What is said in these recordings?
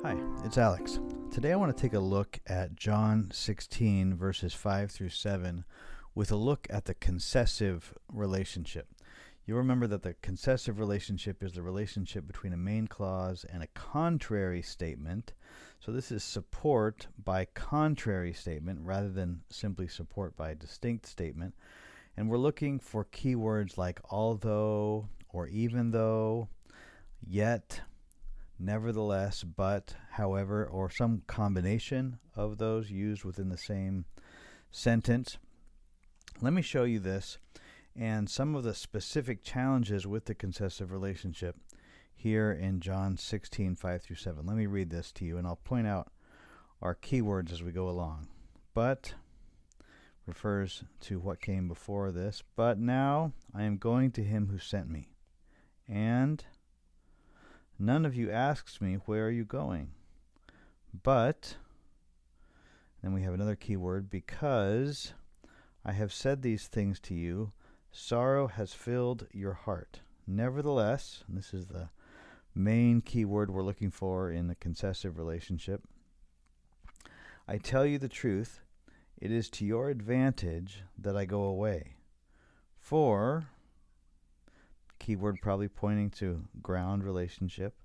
Hi, it's Alex. Today I want to take a look at John 16 verses 5 through 7 with a look at the concessive relationship. You'll remember that the concessive relationship is the relationship between a main clause and a contrary statement. So this is support by contrary statement rather than simply support by a distinct statement. And we're looking for keywords like although or even though, yet, nevertheless, but, however, or some combination of those used within the same sentence. Let me show you this and some of the specific challenges with the concessive relationship here in John 16, 5 through 7. Let me read this to you, and I'll point out our keywords as we go along. But refers to what came before this. But now I am going to him who sent me. And none of you asks me, where are you going? But, then we have another keyword, because I have said these things to you, sorrow has filled your heart. Nevertheless, and this is the main keyword we're looking for in the concessive relationship, I tell you the truth, it is to your advantage that I go away. For, keyword probably pointing to ground relationship.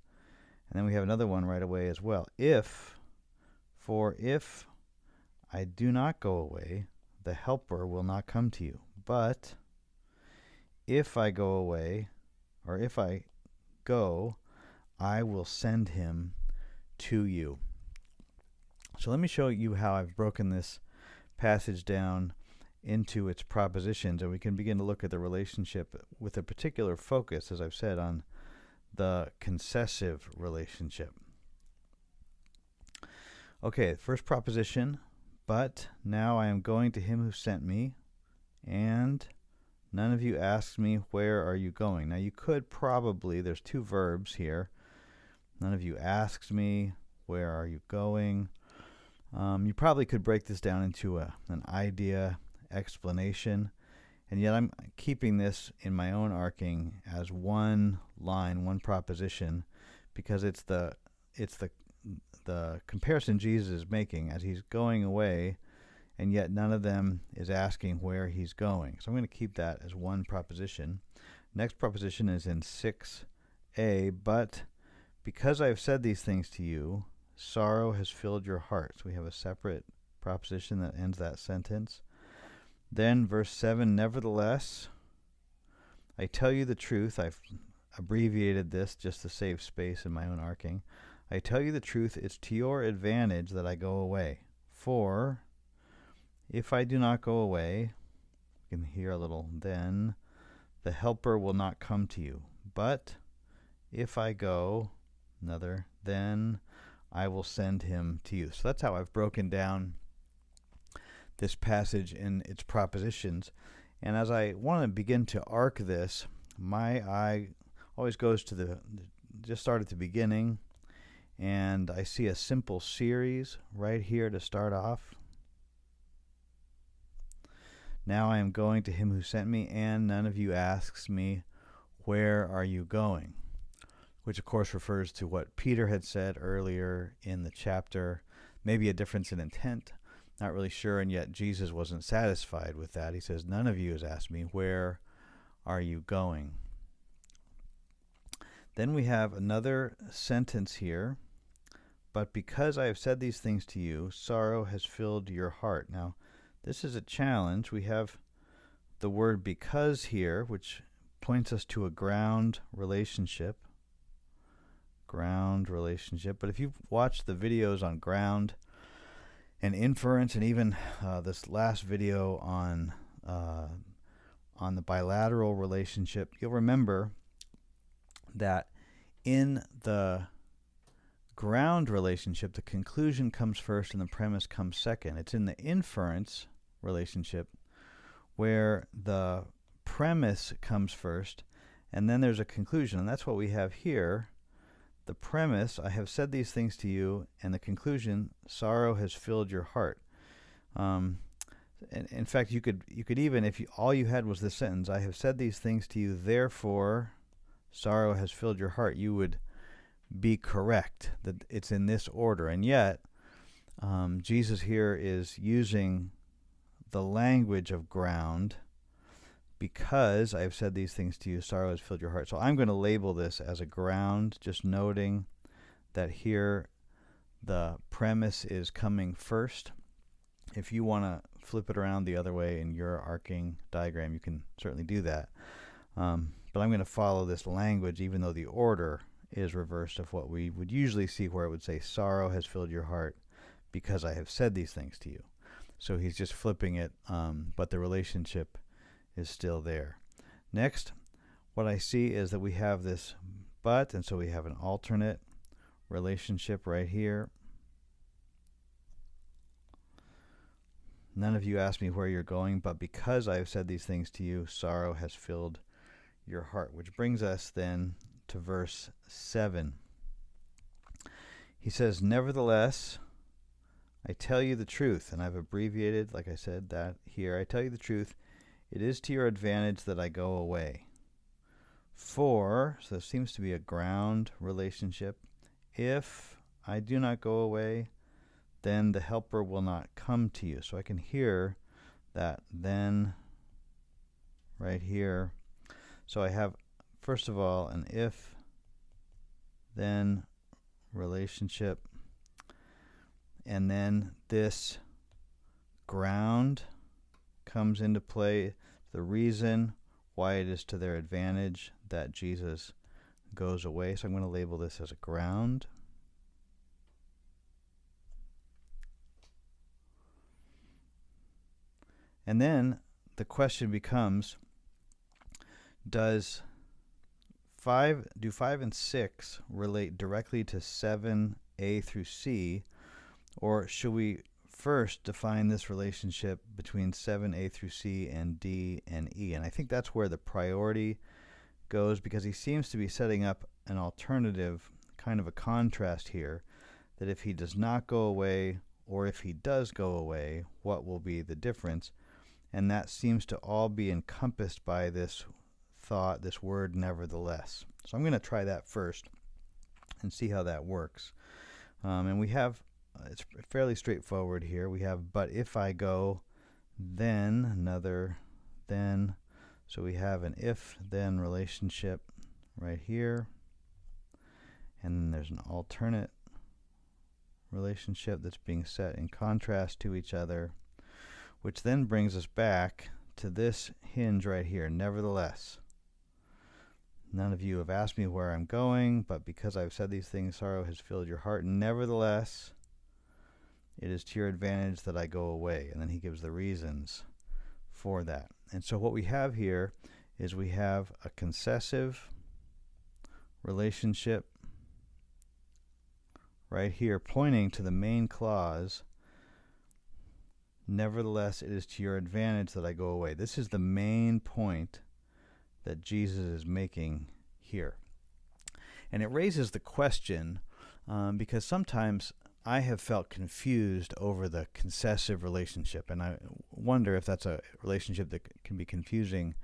And then we have another one right away as well. If I do not go away, the helper will not come to you. But if I go away, or if I go, I will send him to you. So let me show you how I've broken this passage down into its propositions, and we can begin to look at the relationship with a particular focus, as I've said, on the concessive relationship. Okay, first proposition, but now I am going to him who sent me, and none of you asks me, where are you going? Now you could probably, there's two verbs here, none of you asks me, where are you going? You probably could break this down into an idea explanation, and yet I'm keeping this in my own arcing as one line, one proposition, because it's the comparison Jesus is making as he's going away, and yet none of them is asking where he's going. So I'm going to keep that as one proposition. Next proposition is in 6a, but because I have said these things to you, sorrow has filled your heart. So we have a separate proposition that ends that sentence. Then verse 7, nevertheless, I tell you the truth. I've abbreviated this just to save space in my own arcing. I tell you the truth, it's to your advantage that I go away. For if I do not go away, you can hear a little then, the helper will not come to you. But if I go, another, then I will send him to you. So that's how I've broken down this passage in its propositions. And as I want to begin to arc this, my eye always goes to just start at the beginning, and I see a simple series right here to start off. Now I am going to him who sent me, and none of you asks me, where are you going? Which of course refers to what Peter had said earlier in the chapter, maybe a difference in intent, not really sure, and yet Jesus wasn't satisfied with that. He says, none of you has asked me, where are you going? Then we have another sentence here, but because I have said these things to you, sorrow has filled your heart. Now, this is a challenge. We have the word because here, which points us to a ground relationship. But if you've watched the videos on ground and inference, and even this last video on the bilateral relationship, you'll remember that in the ground relationship, the conclusion comes first and the premise comes second. It's in the inference relationship where the premise comes first and then there's a conclusion, and that's what we have here. The premise, I have said these things to you, and the conclusion, sorrow has filled your heart. In fact, you could even, if all you had was this sentence, I have said these things to you, therefore sorrow has filled your heart, you would be correct, that it's in this order. And yet, Jesus here is using the language of ground. Because I've said these things to you, sorrow has filled your heart. So I'm going to label this as a ground, just noting that here the premise is coming first. If you want to flip it around the other way in your arcing diagram, you can certainly do that. But I'm going to follow this language, even though the order is reversed of what we would usually see, where it would say, sorrow has filled your heart because I have said these things to you. So he's just flipping it, but the relationship is still there. Next, what I see is that we have this but, and so we have an alternate relationship right here. None of you asked me where you're going, but because I have said these things to you, sorrow has filled your heart. Which brings us then to verse 7. He says, nevertheless, I tell you the truth, and I've abbreviated, like I said, that here. I tell you the truth, it is to your advantage that I go away. For, so there seems to be a ground relationship, if I do not go away, then the helper will not come to you. So I can hear that then right here. So I have, first of all, an if-then relationship, and then this ground comes into play, the reason why it is to their advantage that Jesus goes away. So I'm going to label this as a ground. And then the question becomes, do 5 and 6 relate directly to 7a through c, or should we first define this relationship between 7a through c and d and e? And I think that's where the priority goes, because he seems to be setting up an alternative, kind of a contrast here, that if he does not go away, or if he does go away, what will be the difference? And that seems to all be encompassed by this thought, this word nevertheless. So I'm going to try that first and see how that works. And we have, it's fairly straightforward here. We have, but if I go, then, another then. So we have an if-then relationship right here. And then there's an alternate relationship that's being set in contrast to each other, which then brings us back to this hinge right here, nevertheless. None of you have asked me where I'm going, but because I've said these things, sorrow has filled your heart. Nevertheless, it is to your advantage that I go away. And then he gives the reasons for that. And so what we have here is we have a concessive relationship right here pointing to the main clause. Nevertheless, it is to your advantage that I go away. This is the main point that Jesus is making here. And it raises the question, because sometimes I have felt confused over the concessive relationship, and I wonder if that's a relationship that can be confusing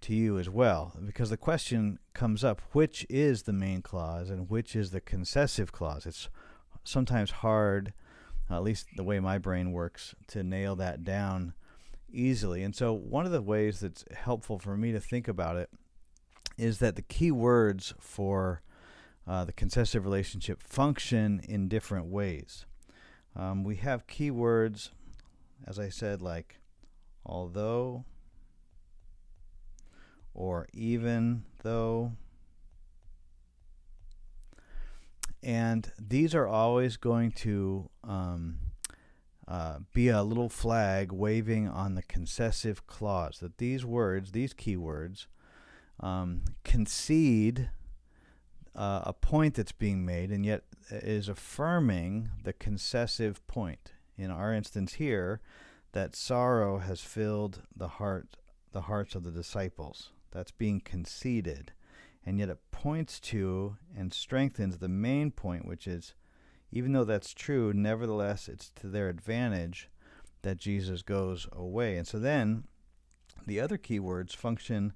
to you as well, because the question comes up, which is the main clause and which is the concessive clause? It's sometimes hard, at least the way my brain works, to nail that down easily. And so one of the ways that's helpful for me to think about it is that the key words for the concessive relationship function in different ways. We have key words, as I said, like although, or even though. And these are always going to be a little flag waving on the concessive clause, that these words, these key words, concede a point that's being made, and yet is affirming the concessive point. In our instance here, that sorrow has filled the hearts of the disciples. That's being conceded. And yet it points to and strengthens the main point, which is, even though that's true, nevertheless, it's to their advantage that Jesus goes away. And so then the other key words function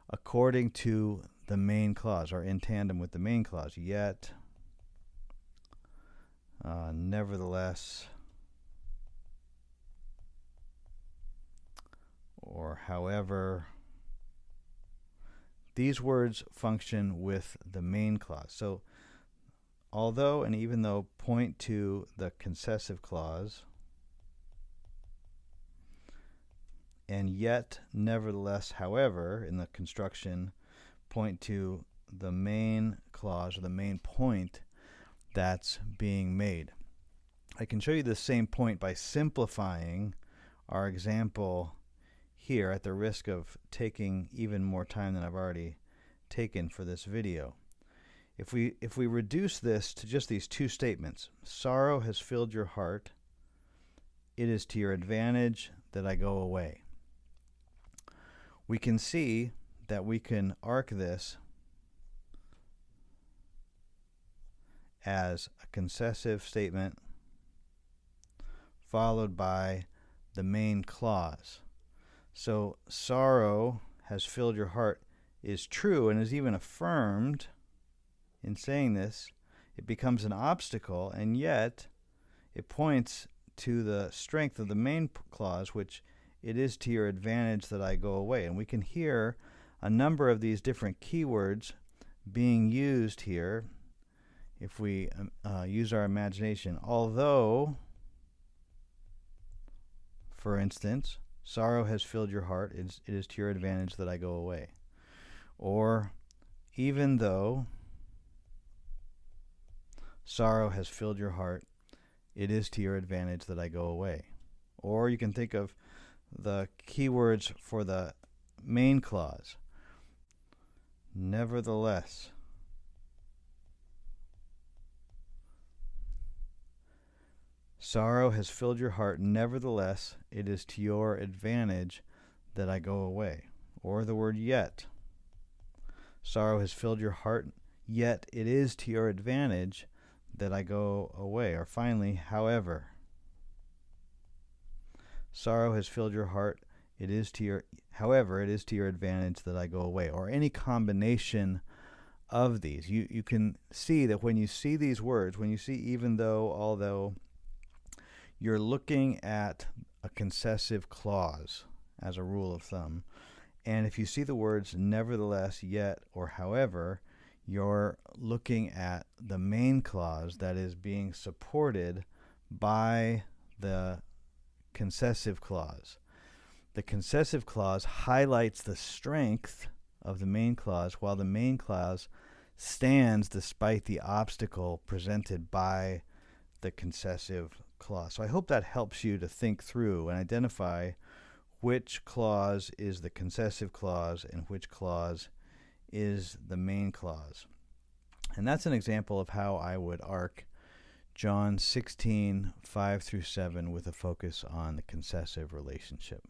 according to the main clause, or in tandem with the main clause. Yet, nevertheless, or however. These words function with the main clause. So although and even though point to the concessive clause, and yet, nevertheless, however, in the construction, point to the main clause or the main point that's being made. I can show you the same point by simplifying our example here at the risk of taking even more time than I've already taken for this video. If we reduce this to just these two statements, sorrow has filled your heart, it is to your advantage that I go away. We can see that we can arc this as a concessive statement followed by the main clause. So sorrow has filled your heart is true and is even affirmed in saying this. It becomes an obstacle, and yet it points to the strength of the main clause, which it is to your advantage that I go away. And we can hear a number of these different keywords being used here if we use our imagination. Although, for instance, sorrow has filled your heart, it is to your advantage that I go away. Or, even though sorrow has filled your heart, it is to your advantage that I go away. Or you can think of the keywords for the main clause. Nevertheless, sorrow has filled your heart, nevertheless, it is to your advantage that I go away. Or the word yet. Sorrow has filled your heart, yet it is to your advantage that I go away. Or finally, however. Sorrow has filled your heart, however, it is to your advantage that I go away. Or any combination of these. You can see that when you see these words, when you see even though, although, you're looking at a concessive clause as a rule of thumb. And if you see the words nevertheless, yet, or however, you're looking at the main clause that is being supported by the concessive clause. The concessive clause highlights the strength of the main clause, while the main clause stands despite the obstacle presented by the concessive clause. So I hope that helps you to think through and identify which clause is the concessive clause and which clause is the main clause. And that's an example of how I would arc John 16, 5 through 7 with a focus on the concessive relationship.